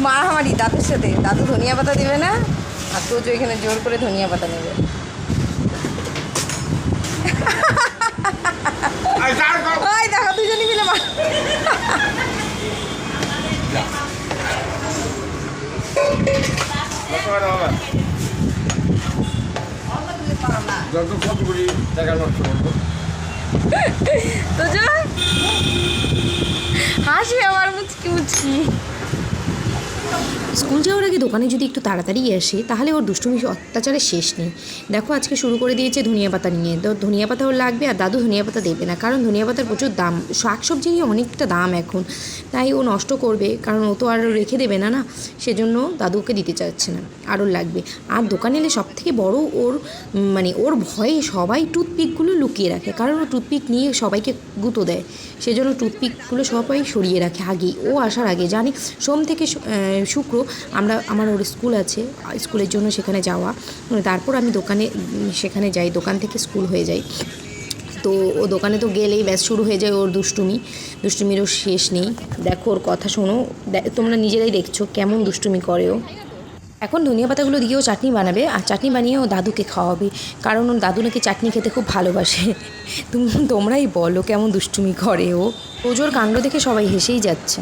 মারামারি দাদুর সাথে। দাদু ধনিয়া পাতা দেবে না, আর তোজো এখানে জোর করে ধনিয়া পাতা নেবে। ওই দেখো দুজনই মিলে তোজো হাসি আমার মুচকি মুচকি। স্কুল যাওয়ার আগে দোকানে যদি একটু তাড়াতাড়ি আসে তাহলে ওর দুষ্টুমি অত্যাচারের শেষ নেই। দেখো আজকে শুরু করে দিয়েছে ধনিয়া পাতা নিয়ে। তো ধনিয়া পাতা ওর লাগবে, আর দাদু ধনিয়া পাতা দেবে না, কারণ ধনিয়া পাতার প্রচুর দাম, শাকসবজিরই অনেকটা দাম এখন, তাই ও নষ্ট করবে, কারণ ও তো আর রেখে দেবে না, সেজন্য দাদু ওকে দিতে চাচ্ছে না, আর ওর লাগবে। আর দোকানে এলে সব থেকে বড়ো ওর ভয়ে সবাই টুথপিকগুলো লুকিয়ে রাখে, কারণ ও টুথপিক নিয়ে সবাইকে গুঁতো দেয়, সেজন্য টুথপিকগুলো সবাই সরিয়ে রাখে আগেই, ও আসার আগে। জানি সোম থেকে শুক্র আমার ওর স্কুল আছে, স্কুলের জন্য সেখানে যাওয়া, তারপর আমি সেখানে যাই, দোকান থেকে স্কুল হয়ে যাই। তো ও দোকানে তো গেলেই ব্যাস শুরু হয়ে যায় ওর দুষ্টুমিরও শেষ নেই। দেখো ওর কথা শোনো, তোমরা নিজেরাই দেখছো কেমন দুষ্টুমি করে ও। এখন ধনিয়া পাতাগুলো দিয়েও চাটনি বানাবে, আর চাটনি বানিয়ে ও দাদুকে খাওয়াবে, কারণ ওর দাদু নাকি চাটনি খেতে খুব ভালোবাসে। তোমরাই বলো কেমন দুষ্টুমি করে ও। তোজোর কাণ্ড দেখে সবাই হেসেই যাচ্ছে।